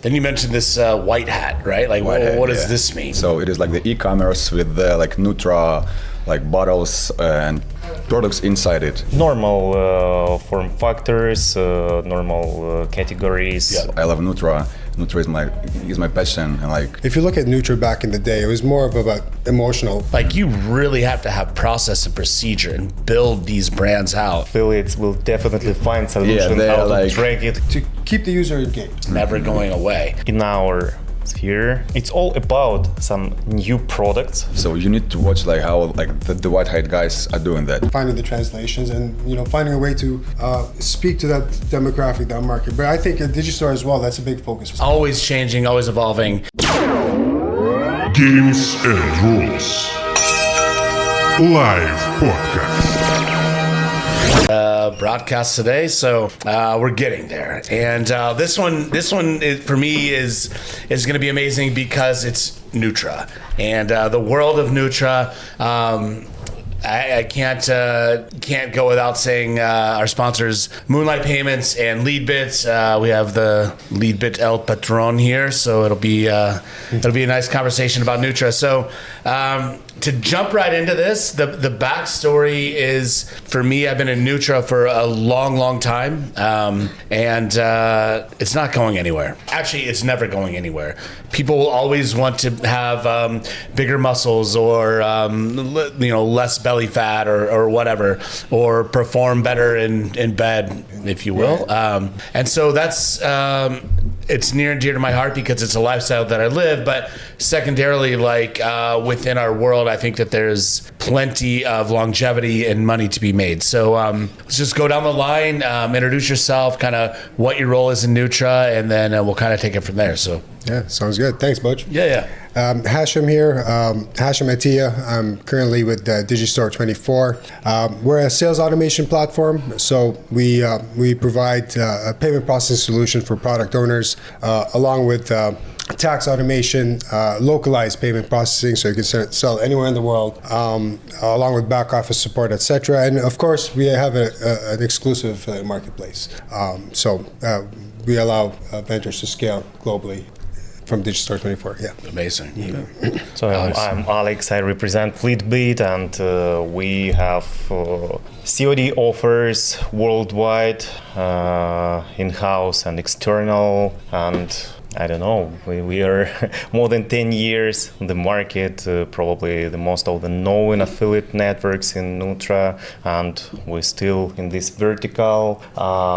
Then you mentioned this white hat, right? Like, what does this mean? So it is like the e-commerce with the like Nutra, like bottles and products inside it. Normal form factors, normal categories. Yeah. I love Nutra. Nutra is my passion, and like. If you look at Nutra back in the day, it was more of about emotional. Like you really have to have process and procedure and build these brands out. Affiliates will definitely find solutions how to track it. To keep the user engaged. It's never going away. In our sphere, it's all about some new products. So you need to watch like how like the white hat guys are doing that. Finding the translations and finding a way to speak to that demographic, that market. But I think at Digistore as well, that's a big focus. Always changing, always evolving. Games and Rules Live Podcast. Broadcast today, so we're getting there, and this one for me is going to be amazing because it's Nutra and the world of Nutra. I can't go without saying our sponsors, Moonlight Payments and LeadBit. We have the LeadBit El Patron here, so it'll be a nice conversation about Nutra. So to jump right into this, the backstory is, for me, I've been in Nutra for a long time, and it's not going anywhere. Actually, it's never going anywhere. People will always want to have bigger muscles or less belly fat or whatever, or perform better in bed, if you will. And so that's it's near and dear to my heart because it's a lifestyle that I live. But secondarily, like within our world, I think that there's plenty of longevity and money to be made. So let's just go down the line, introduce yourself, kind of what your role is in Nutra, and then we'll kind of take it from there. So yeah, sounds good. Thanks, Butch. Yeah. Hashem here, Hashem Atiyah. I'm currently with Digistore 24. We're a sales automation platform, so we provide a payment processing solution for product owners, along with tax automation, localized payment processing, so you can sell anywhere in the world, along with back office support, etc. And of course, we have an exclusive marketplace. So we allow vendors to scale globally from Digistore 24. Yeah. Amazing. Yeah. So I'm Alex. I represent LeadBit, and we have COD offers worldwide, in-house and external, and I don't know, we are more than 10 years in the market, probably the most of the known affiliate networks in Nutra, and we're still in this vertical.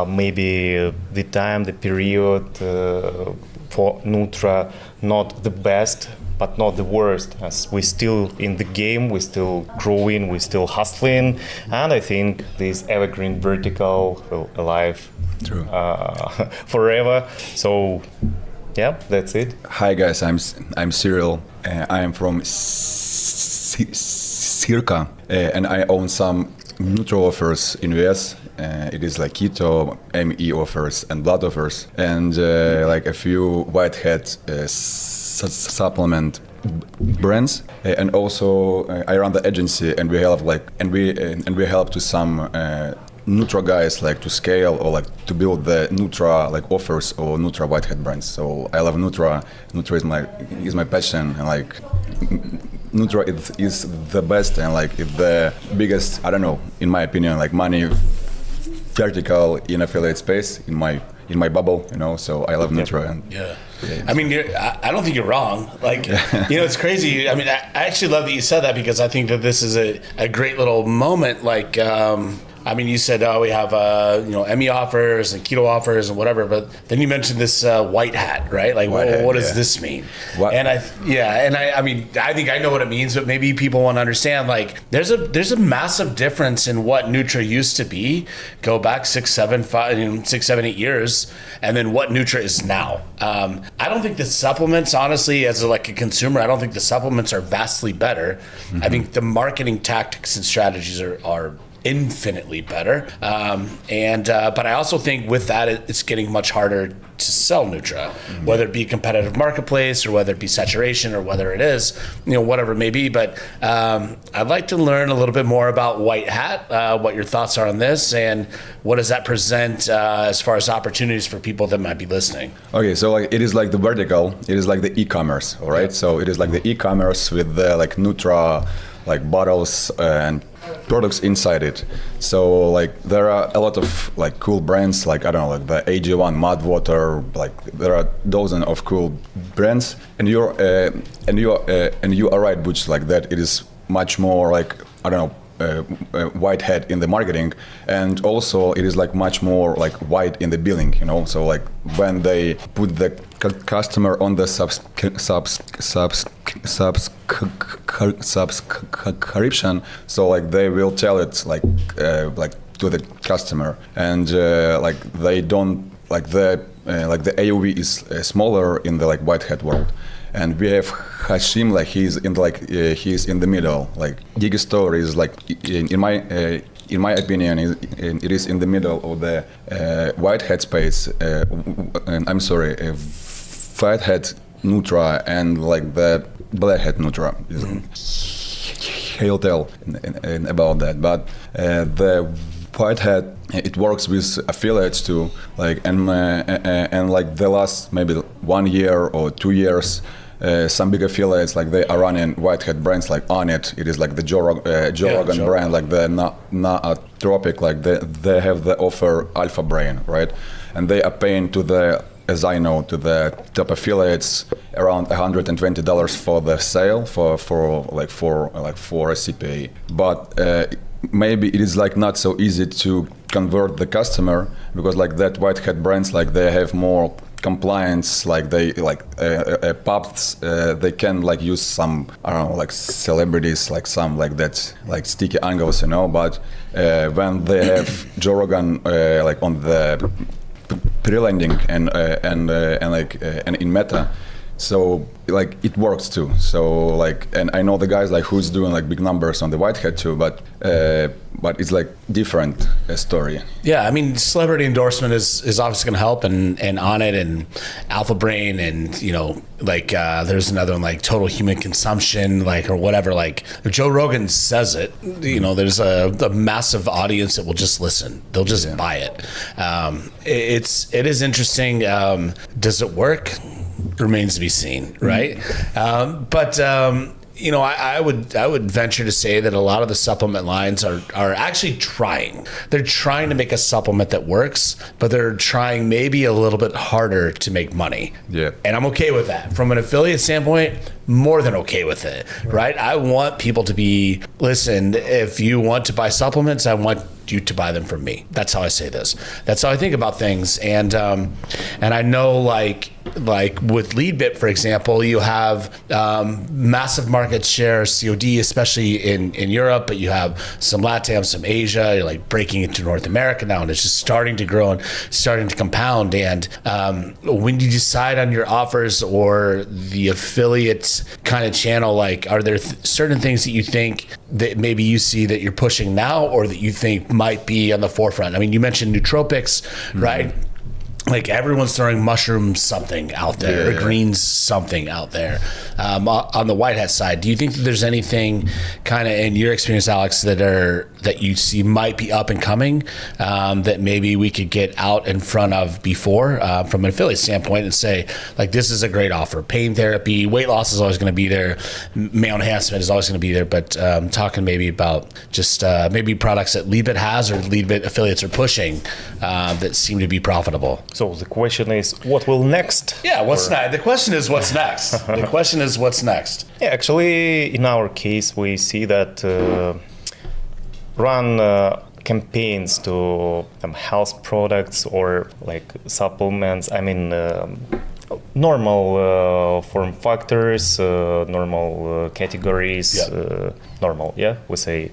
Maybe the period for Nutra, not the best, but not the worst, as we're still in the game, we're still growing, we're still hustling, and I think this evergreen vertical will alive forever. So yeah, that's it. Hi guys, I'm Cyril. I am from Circa, and I own some Nutra offers in US. It is like keto, ME offers, and blood offers, and like a few white hat supplement brands. And also I run the agency, and we help we help to some Nutra guys like to scale or like to build the Nutra like offers or Nutra white hat brands. So I love Nutra. Nutra is my passion, and like Nutra is the best and like it's the biggest, I don't know, in my opinion, like money vertical in affiliate space in my bubble, so I love Nutra. And yeah. I mean, I don't think you're wrong. Like, it's crazy. I mean, I actually love that you said that, because I think that this is a great little moment. Like, I mean, you said, we have, ME offers and keto offers and whatever, but then you mentioned this white hat, right? Like, what does this mean? And I think I know what it means, but maybe people want to understand, like, there's a massive difference in what Nutra used to be, go back 6, 7, 8 years, and then what Nutra is now. I don't think the supplements, honestly, as a consumer, I don't think the supplements are vastly better. Mm-hmm. I think the marketing tactics and strategies are infinitely better. But I also think with that, it's getting much harder to sell Nutra, whether it be competitive marketplace or whether it be saturation or whether it is, whatever it may be. But I'd like to learn a little bit more about White Hat, what your thoughts are on this, and what does that present as far as opportunities for people that might be listening. Okay, so like it is like the vertical, it is like the e-commerce, all right? So it is like the e-commerce with the like Nutra, like bottles and products inside it. So like there are a lot of like cool brands, like I don't know, like the AG1 mud water, like there are dozens of cool brands, and you are right, Butch, like that it is much more like I don't know, white hat in the marketing, and also it is like much more like white in the billing, so like when they put the customer on the subscription, so like they will tell it like to the customer, and like they don't like the AOV is smaller in the like white hat world. And we have Hashim, like he's in the middle. Like Digistore is like in my opinion, it is in the middle of the white hat space. I'm sorry, white hat Nutra and like the black hat Nutra. He'll tell about that, but the white hat, it works with affiliates too, like and like the last maybe 1 year or 2 years, some big affiliates like they are running white hat brands like On It. It is like the Joe Rogan brand, like the Nootropic, like they have the offer Alpha Brain, right? And they are paying to the, as I know, to the top affiliates around $120 for the sale for a CPA, but maybe it is like not so easy to convert the customer, because like that white hat brands, like they have more compliance, like they like pubs, they can like use some, I don't know, like celebrities, like some like that, like sticky angles, but when they have Joe Rogan like on the pre-landing and in Meta, so like it works too. So like, and I know the guys like who's doing like big numbers on the white hat too, but it's like different story. Yeah, I mean, celebrity endorsement is obviously going to help, and On It and Alpha Brain, and there's another one like Total Human Consumption, like or whatever. Like if Joe Rogan says it, there's a massive audience that will just listen. They'll just buy it. It is interesting. Does it work? Remains to be seen, right? I would venture to say that a lot of the supplement lines are actually trying. They're trying to make a supplement that works, but they're trying maybe a little bit harder to make money. Yeah. And I'm okay with that. From an affiliate standpoint, more than okay with it, right? I want people to be, listen, if you want to buy supplements, I want you to buy them from me. That's how I say this. That's how I think about things. And I know like with LeadBit, for example, you have massive market share COD, especially in Europe, but you have some LATAM, some Asia. You're like breaking into North America now, and it's just starting to grow and starting to compound. And when you decide on your offers or the affiliate kind of channel, like are there certain things that you think that maybe you see that you're pushing now, or that you think might be on the forefront? I mean, you mentioned nootropics, right? Like everyone's throwing mushrooms something out there, or greens something out there. On the white hat side, do you think that there's anything kind of in your experience, Alex, that you see might be up and coming, that maybe we could get out in front of before, from an affiliate standpoint, and say, like, this is a great offer. Pain therapy, weight loss is always going to be there. Male enhancement is always going to be there. But talking maybe about just maybe products that LeadBit has or LeadBit affiliates are pushing that seem to be profitable. So the question is, what will next? Yeah, what's next? The question is, what's next? The question is, what's next? Yeah, actually, in our case, we see that run campaigns to health products or like supplements. I mean, normal form factors, normal categories, normal, yeah, we say.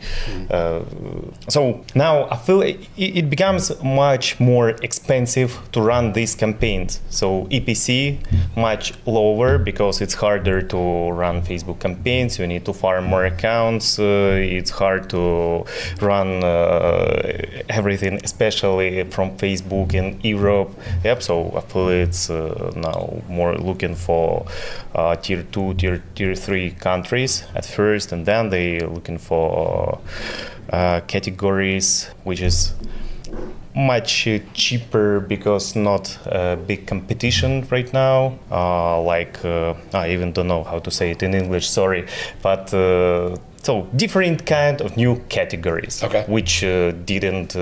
So now I feel it becomes much more expensive to run these campaigns. So EPC much lower because it's harder to run Facebook campaigns. You need to farm more accounts. It's hard to run everything, especially from Facebook in Europe. Yep. So affiliates now more looking for tier 2, tier 3 countries at first, and then they looking for categories which is much cheaper because not big competition right now. I even don't know how to say it in English, sorry, but so different kind of new categories, which didn't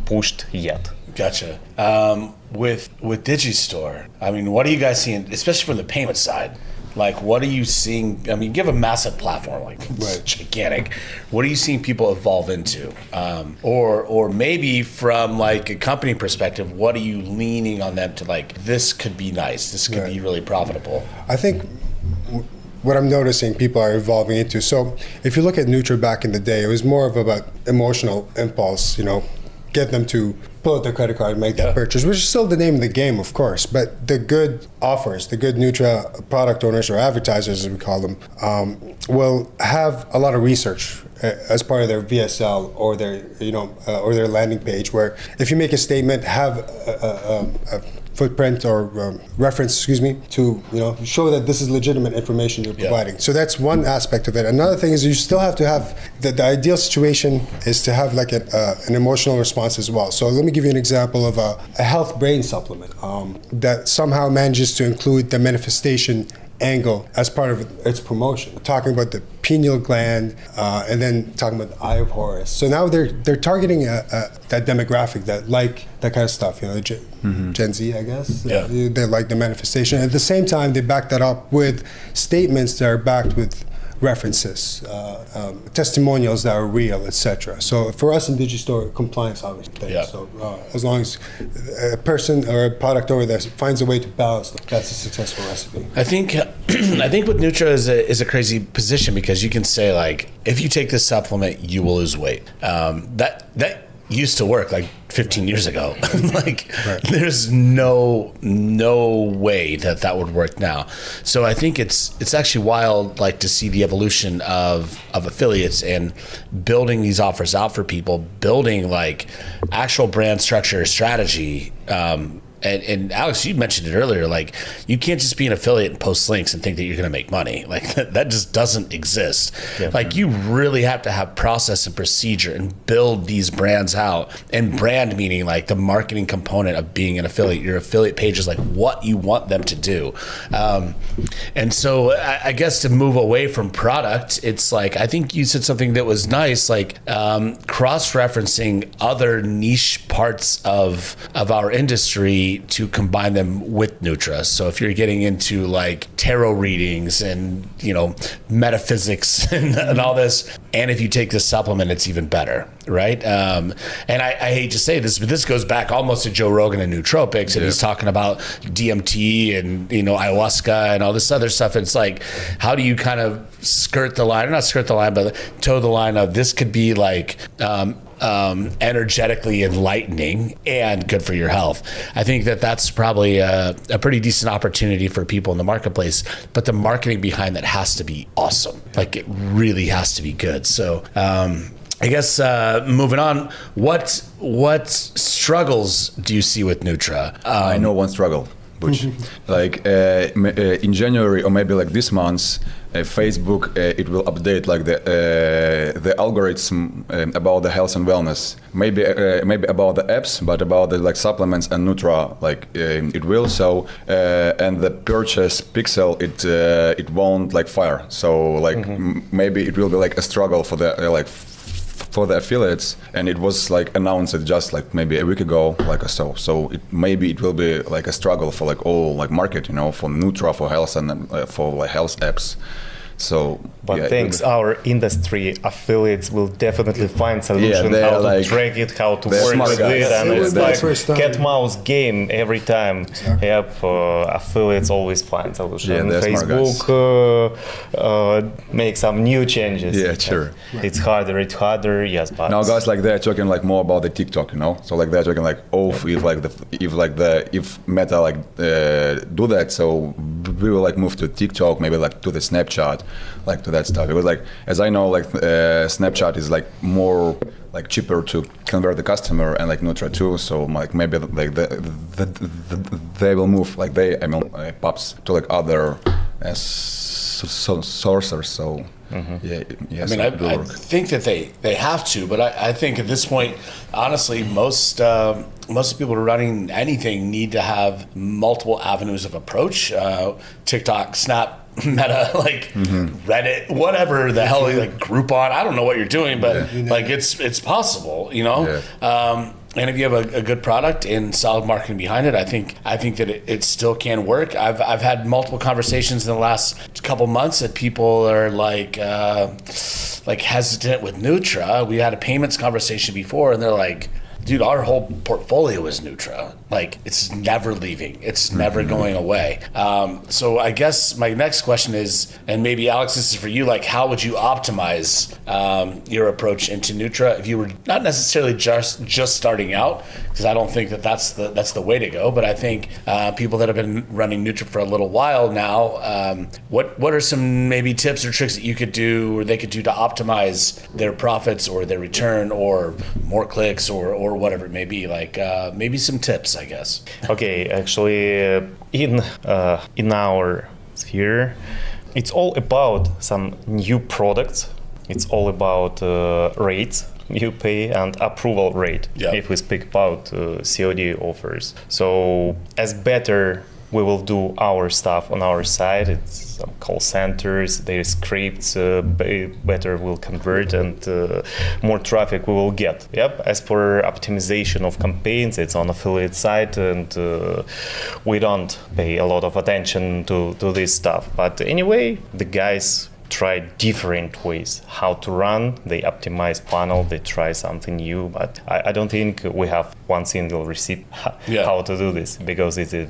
pushed yet. Gotcha. With Digistore, I mean, what are you guys seeing, especially from the payment side? Like, what are you seeing? I mean, you have a massive platform, like it's gigantic. What are you seeing people evolve into? Or maybe from like a company perspective, what are you leaning on them to like, this could be nice, this could be really profitable? I think what I'm noticing people are evolving into. So if you look at Nutra back in the day, it was more of about emotional impulse, get them to pull out their credit card and make that purchase, which is still the name of the game, of course. But the good offers, the good Nutra product owners or advertisers, as we call them, will have a lot of research as part of their VSL or their, or their landing page. Where if you make a statement, have a footprint or reference, to show that this is legitimate information you're providing. So that's one aspect of it. Another thing is you still have to have the ideal situation is to have like an emotional response as well. So let me give you an example of a health brain supplement that somehow manages to include the manifestation angle as part of its promotion, talking about the pineal gland and then talking about the eye of Horus. So now they're targeting that demographic that like that kind of stuff, Gen Z, I guess. They like the manifestation. At the same time, they back that up with statements that are backed with references, testimonials that are real, etc. So for us in Digistore, compliance obviously. So as long as a person or a product owner that finds a way to balance, that's a successful recipe. I think with Nutra is a crazy position because you can say like, if you take this supplement, you will lose weight. That used to work like 15 years ago. There's no way that would work now. So I think it's actually wild, like, to see the evolution of affiliates and building these offers out for people, building like actual brand structure strategy. And Alex, you mentioned it earlier, like, you can't just be an affiliate and post links and think that you're going to make money. Like, that just doesn't exist. Like, you really have to have process and procedure and build these brands out. And brand meaning like the marketing component of being an affiliate. Your affiliate page is like what you want them to do. And so I guess to move away from product, it's like, I think you said something that was nice, like cross-referencing other niche parts of our industry to combine them with Nutra. So if you're getting into like tarot readings and metaphysics and all this, and if you take this supplement, it's even better, right? And I hate to say this, but this goes back almost to Joe Rogan and nootropics, and he's talking about DMT and ayahuasca and all this other stuff. And it's like, how do you kind of skirt the line, or not skirt the line, but toe the line of this could be like energetically enlightening and good for your health. I think that's probably a pretty decent opportunity for people in the marketplace, but the marketing behind that has to be awesome. Like, it really has to be good. So I guess moving on, what struggles do you see with Nutra? I know one struggle, which like in January or maybe like this month, Facebook it will update like the algorithm about the health and wellness. Maybe about the apps, but about the like supplements and Nutra, like it will. So and the purchase pixel it won't like fire. So like maybe it will be like a struggle for the for the affiliates, and it was like announced just like maybe a week ago, like so maybe it will be like a struggle for like all like market, for Nutra, for health and for like health apps. So, But yeah, thanks our industry affiliates will definitely find solution they're how to like- track it, how to they're work smart with guys. it, and It it's would be the like first time. cat-mouse game every time. Yep, affiliates always find solution. Yeah, they're smart guys. Facebook make some new changes. Yeah, sure. It's harder, yes, but Now guys like they're talking like more about the TikTok, you know. So like they're talking like, oh, if Meta like do that, so we will like move to TikTok, maybe like to the Snapchat, like to that stuff. It was like, as I know, like Snapchat is like more like cheaper to convert the customer, and like Nutra too. So like maybe like they will move like pops to like other sources. So. Yeah, yes, I mean, it will I work. think that they have to, but I think at this point, honestly, most people running anything need to have multiple avenues of approach. TikTok, Snap, Meta, like Reddit, whatever the hell, like Groupon. I don't know what you're doing, but like it's possible, you know. Yeah. And if you have a good product and solid marketing behind it, I think that it still can work. I've had multiple conversations in the last couple months that people are like hesitant with Nutra. We had a payments conversation before, and they're like, dude, our whole portfolio is Nutra. Like, it's never leaving. It's never going away. So I guess my next question is, and maybe Alex, this is for you, like, how would you optimize your approach into Nutra if you were not necessarily just starting out? Because I don't think that's the way to go. But I think people that have been running Nutra for a little while now, what are some maybe tips or tricks that you could do or they could do to optimize their profits or their return or more clicks or whatever it may be? Like maybe some tips, I guess. Okay, actually, in our sphere, it's all about some new products. It's all about rates you pay and approval rate. Yeah. If we speak about COD offers, so as better we will do our stuff on our side. It's some call centers, their scripts better will convert and more traffic we will get. Yep. As for optimization of campaigns, it's on affiliate side, and we don't pay a lot of attention to this stuff. But anyway, the guys try different ways how to run. They optimize funnel, they try something new, but I don't think we have one single recipe how to do this, because it's a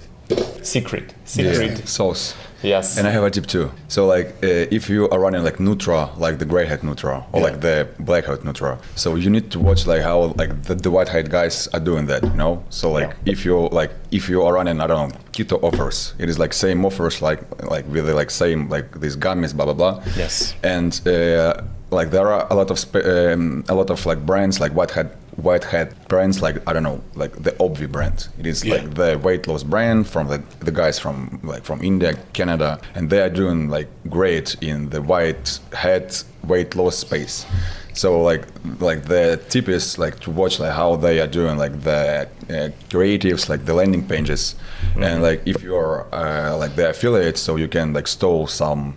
secret. Yeah, sauce. Yes. And I have a tip too. So like if you are running like Nutra, like the gray hat Nutra or like the black hat Nutra, so you need to watch like how like the white hat guys are doing that, you know? So like if you are running, I don't know, keto offers, it is like same offers like really like same like these gummies, blah blah blah. Yes. And like there are a lot of like brands like white hat brands, like I don't know, like the Obvi brand. It is like the weight loss brand from the guys from India, Canada, and they are doing like great in the white hat weight loss space. So like the tip is like to watch like how they are doing like the creatives, like the landing pages, and like if you're like the affiliate, so you can like stole some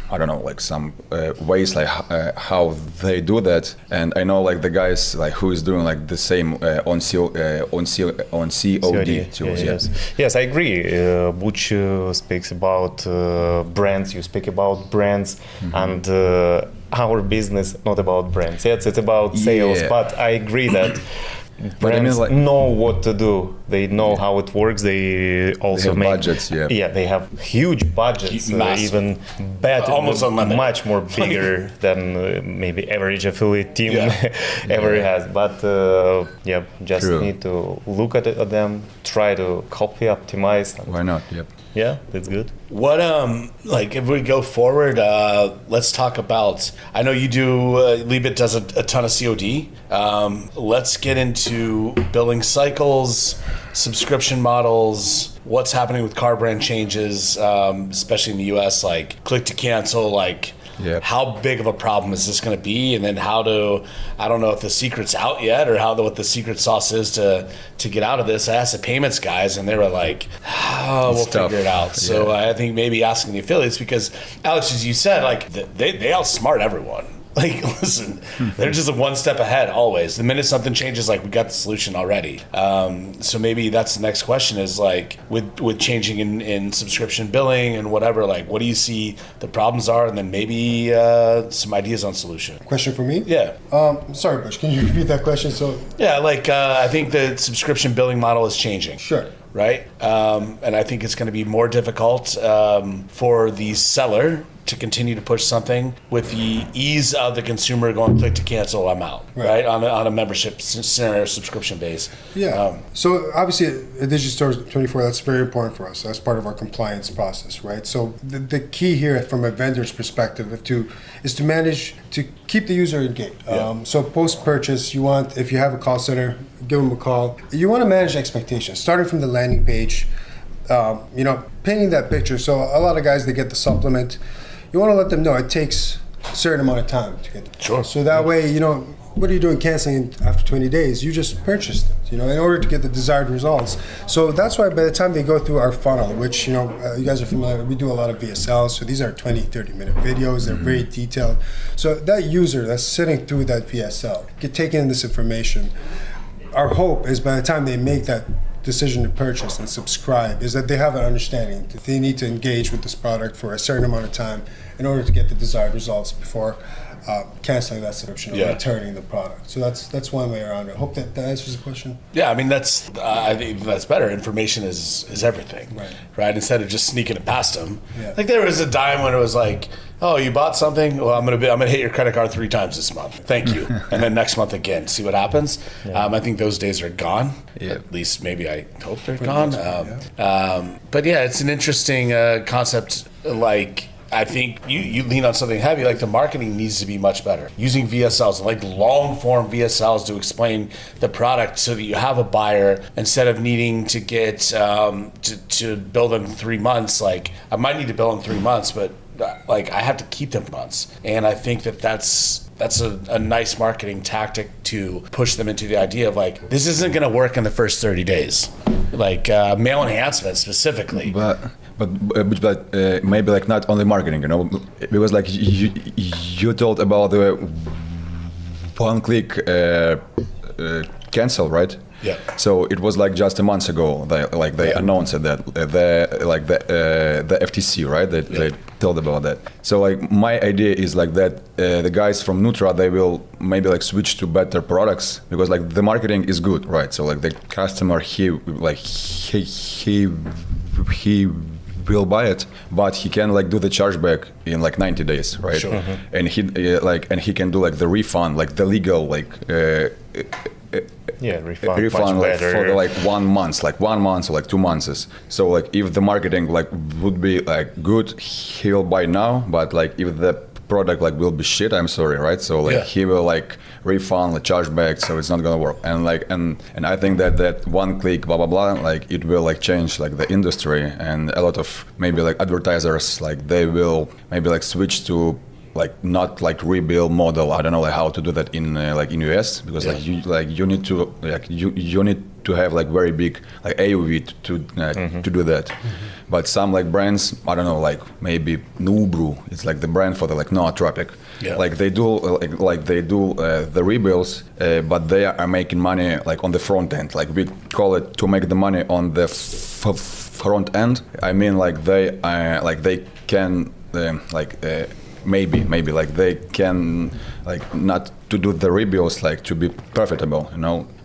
I don't know, like some ways like how they do that. And I know like the guys like who is doing like the same on COD tools. Yes, I agree. Butch speaks about brands. You speak about brands, and our business not about brands. Yes, it's about sales. But I agree that brands know what to do. They know how it works. They also have make budgets. they have huge budgets, even better, almost unlimited, much more bigger than maybe average affiliate team ever has. But just True. need to look at them, try to copy, optimize. Why not? Yep. Yeah, that's good. What like if we go forward, let's talk about. I know you do. LeadBit does a ton of COD. Let's get into billing cycles, subscription models. What's happening with car brand changes, especially in the U.S. Like click to cancel, like. Yep. How big of a problem is this going to be? And then I don't know if the secret's out yet or what the secret sauce is to get out of this. I asked the payments guys and they were like, we'll figure it out. So I think maybe asking the affiliates, because Alex, as you said, like they outsmart everyone. Like, listen, they're just one step ahead always. The minute something changes, like, we got the solution already. So maybe that's the next question is, like, with changing in subscription billing and whatever, like, what do you see the problems are? And then maybe some ideas on solution. Question for me? Yeah. Sorry, Bush, can you repeat that question? So, Yeah, like, I think the subscription billing model is changing. sure. Right? And I think it's going to be more difficult for the seller to continue to push something with the ease of the consumer going click to cancel, I'm out, right? On a membership scenario subscription base. Yeah. So obviously at Digistore 24, that's very important for us. That's part of our compliance process, right? So the key here from a vendor's perspective is to manage, to keep the user engaged. So post-purchase, you want, if you have a call center, give them a call. You want to manage expectations, starting from the landing page, painting that picture. So a lot of guys, they get the supplement. You want to let them know it takes a certain amount of time to get it. Sure. So that way, what are you doing canceling after 20 days? You just purchased it, in order to get the desired results. So that's why by the time they go through our funnel, which, you guys are familiar with, we do a lot of VSLs. So these are 20, 30-minute videos. They're very detailed. So that user that's sitting through that VSL, taking in this information, our hope is by the time they make that decision to purchase and subscribe is that they have an understanding that they need to engage with this product for a certain amount of time in order to get the desired results before canceling that subscription or returning the product. So that's one way around it. Hope that answers the question. Yeah, I mean, I think that's better. Information is everything, right? Instead of just sneaking it past them. Yeah. Like there was a time when it was like, oh, you bought something? Well, I'm gonna hit your credit card 3 times this month. Thank you, and then next month again. See what happens. Yeah. I think those days are gone. Yeah. At least maybe I hope they're gone. But yeah, it's an interesting concept. Like, I think you lean on something heavy, like the marketing needs to be much better. Using VSLs, like long form VSLs to explain the product so that you have a buyer instead of needing to get to bill them 3 months. Like I might need to bill them 3 months, but like I have to keep them months. And I think that's a nice marketing tactic to push them into the idea of like, this isn't going to work in the first 30 days. Like mail enhancement specifically. But maybe like not only marketing, because like you told about the one-click cancel, right? Yeah. So it was like just a month ago. They announced that the FTC, right? They told about that. So like my idea is like that the guys from Nutra, they will maybe like switch to better products because like the marketing is good, right? So like the customer he will buy it, but he can like do the chargeback in like 90 days, right? Sure. And he can do like the refund, like the legal refund like, for like 1 month, like 1 month or like 2 months. So like if the marketing like would be like good, he will buy now, but like if the product like will be shit, I'm sorry, right? So like he will like refund, like chargeback, so it's not gonna work. And like and I think that one click blah blah blah, like it will like change like the industry, and a lot of maybe like advertisers like they will maybe like switch to like not like rebuild model. I don't know like how to do that in US because you need to you need to have like very big like AOV to do that. But some like brands, I don't know, like maybe Nubru, it's like the brand for the like nootropic. Yeah. Like they do the rebuilds, but they are making money like on the front end. Like we call it to make the money on the front end. I mean like they can maybe like they can like not to do the rebuilds like to be profitable,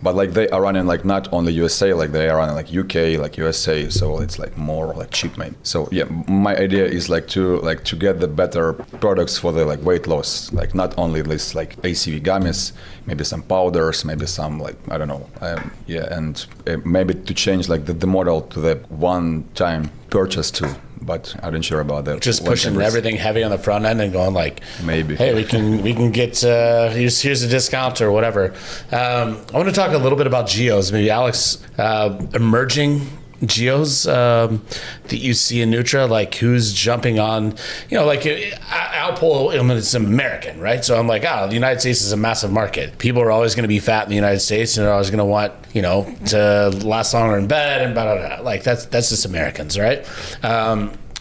but like they are running like not only USA, like they are running like UK, like USA, so it's like more like cheap maybe. So yeah, my idea is like to get the better products for the like weight loss, like not only this like ACV gummies, maybe some powders, maybe some like I don't know, and maybe to change like the model to the one-time purchase too. But I'm not sure about that. Just pushing everything heavy on the front end and going like, maybe, hey, we can get here's a discount or whatever. I want to talk a little bit about geos. Maybe Alex, emerging geos that you see in Nutra, like who's jumping on, like I'll pull, it's American, right? So I'm like, the United States is a massive market. People are always going to be fat in the United States and they're always going to want, to last longer in bed and blah, blah, blah. Like that's just Americans, right?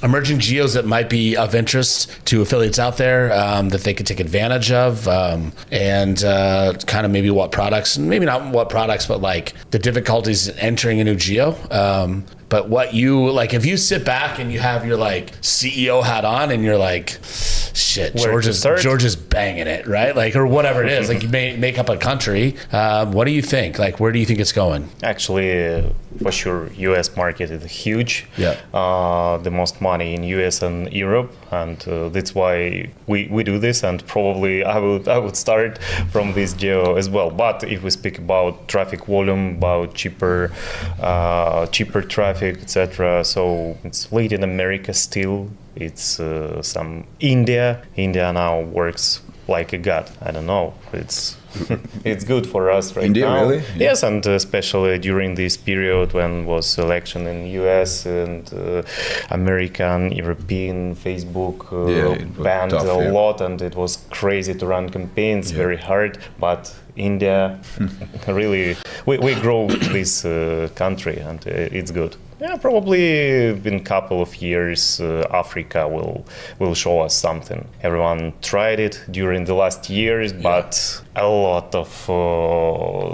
emerging geos that might be of interest to affiliates out there that they could take advantage of, and kind of maybe what products, maybe not what products, but like the difficulties in entering a new geo. But what you like, if you sit back and you have your like CEO hat on and you're like, shit, George is banging it, right? Like, or whatever it is, like you may make up a country. What do you think? Like, where do you think it's going? Actually, for sure, US market is huge. Yeah. The most money in US and Europe, and that's why we do this. And probably I would start from this geo as well. But if we speak about traffic volume, about cheaper traffic, etc. So it's Latin America still. It's some India. India now works like a god. I don't know. It's it's good for us right India, now. really? Yeah. Yes, and especially during this period when was election in US and American, European, Facebook banned tough, a lot, and it was crazy to run campaigns, very hard. But India, really, we grow this country, and it's good. Yeah, probably in a couple of years, Africa will show us something. Everyone tried it during the last years, but a lot of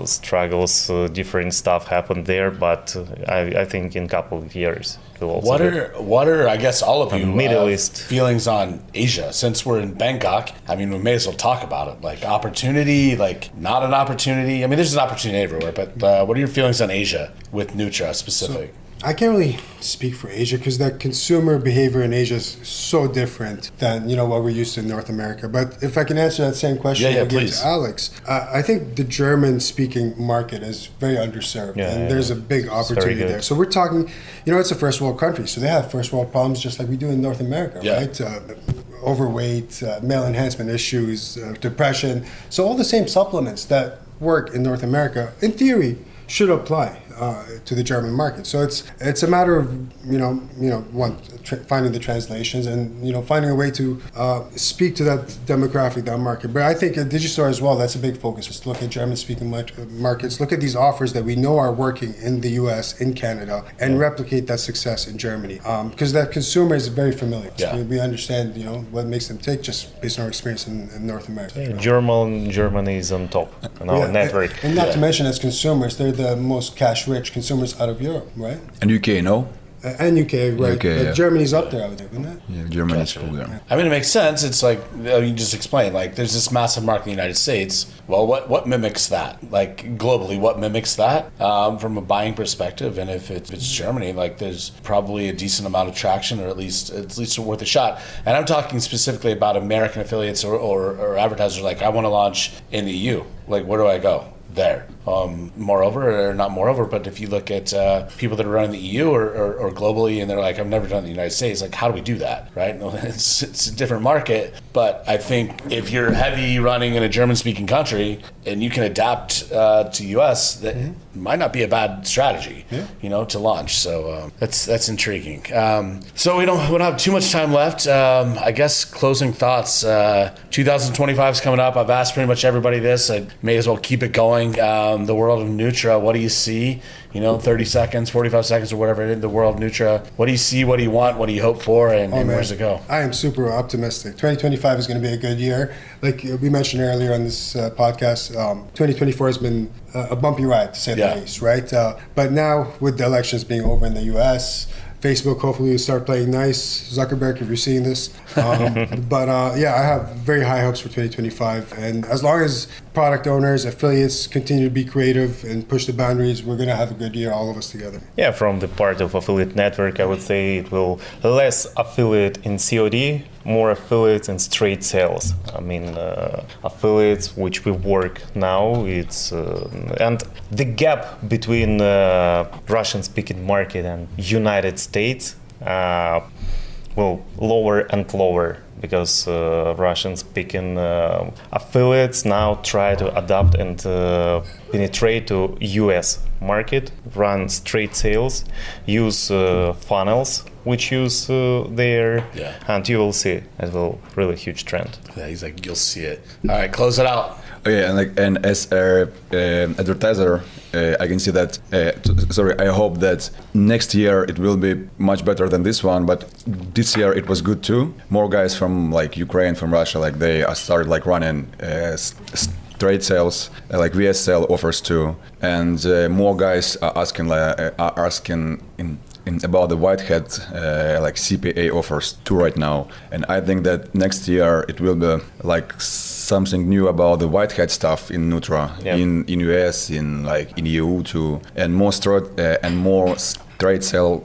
struggles, different stuff happened there. But I think in a couple of years, it will also What are I guess all of you Middle East feelings on Asia? Since we're in Bangkok, I mean, we may as well talk about it. Like opportunity, like not an opportunity. I mean, there's an opportunity everywhere. But what are your feelings on Asia with Nutra specific? I can't really speak for Asia because the consumer behavior in Asia is so different than what we're used to in North America. But if I can answer that same question again to Alex, I think the German-speaking market is very underserved, and there's a big opportunity there. So we're talking, it's a first world country, so they have first world problems just like we do in North America, right? Overweight, male enhancement issues, depression. So all the same supplements that work in North America, in theory, should apply to the German market. So it's a matter of finding the translations and finding a way to speak to that demographic, that market. But I think at Digistore as well, that's a big focus. Just look at German-speaking markets. Look at these offers that we know are working in the U.S., in Canada, and replicate that success in Germany. Because that consumer is very familiar. Yeah. So we understand what makes them tick just based on our experience in North America. Yeah, Germany is on top in our network. And not to mention, as consumers, they're the most cash-rich consumers out of Europe, right? And UK, no? And UK, right? UK, Germany's up there, I would think, isn't it? Yeah, Germany is cool there. I mean, it makes sense. It's like, you just explained, like, there's this massive market in the United States. Well, what mimics that? Like, globally, what mimics that from a buying perspective? And if it's Germany, like, there's probably a decent amount of traction, or at least worth a shot. And I'm talking specifically about American affiliates or advertisers, like, I want to launch in the EU. Like, where do I go? There. Moreover, or not moreover, but if you look at people that are running the EU or globally, and they're like, I've never done the United States, like, how do we do that, right? It's a different market, but I think if you're heavy running in a German-speaking country and you can adapt to US, that might not be a bad strategy, to launch. So that's intriguing. So we don't have too much time left. I guess closing thoughts. 2025 is coming up. I've asked pretty much everybody this. I may as well keep it going. The world of Nutra, what do you see? 30 seconds, 45 seconds, or whatever it is, the world of Nutra. What do you see? What do you want? What do you hope for? And where's it go? I am super optimistic. 2025 is going to be a good year. Like we mentioned earlier on this podcast, 2024 has been a bumpy ride, to say the least, right? But now, with the elections being over in the U.S., Facebook hopefully will start playing nice. Zuckerberg, if you're seeing this. But I have very high hopes for 2025. And as long as product owners, affiliates continue to be creative and push the boundaries, we're going to have a good year, all of us together. Yeah, from the part of affiliate network, I would say it will less affiliate in COD, more affiliates in straight sales. I mean, affiliates which we work now, it's and the gap between Russian-speaking market and United States will lower and lower, because Russian-speaking affiliates now try to adapt and penetrate to US market, run straight sales, use funnels which use there, and you will see it will really huge trend. Yeah, he's like, you'll see it. All right, close it out. Oh yeah, and as an advertiser I can see that. I hope that next year it will be much better than this one. But this year it was good too. More guys from like Ukraine, from Russia, like they started like running trade sales, like VSL offers too, and more guys are asking about the whitehead like CPA offers too right now. And I think that next year it will be like something new about the whitehead stuff in Nutra, in US, in EU too, and more trade sale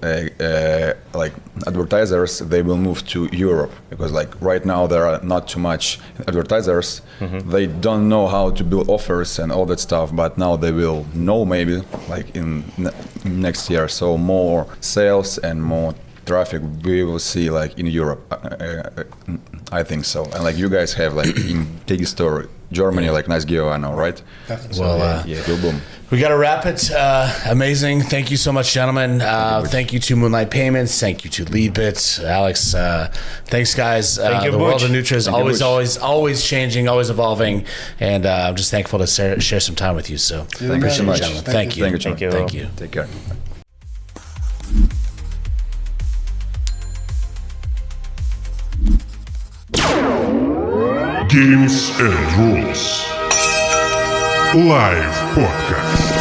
like advertisers, they will move to Europe, because like right now there are not too much advertisers. They don't know how to build offers and all that stuff, but now they will know maybe like in next year. So more sales and more traffic we will see like in Europe. I think so. And like you guys have like in Digistore, Germany, like nice geo, I know, right? Well, boom. We got to wrap it. Amazing. Thank you so much, gentlemen. Thank you to Moonlight Payments. Thank you to LeadBit. Alex, thanks, guys. Thank you, the world of Nutra is always changing, always evolving. And I'm just thankful to share some time with you. So Thank you so much. Gentlemen. Thank you. Thank you. Thank you. Take care. Games and Rules Live Podcast.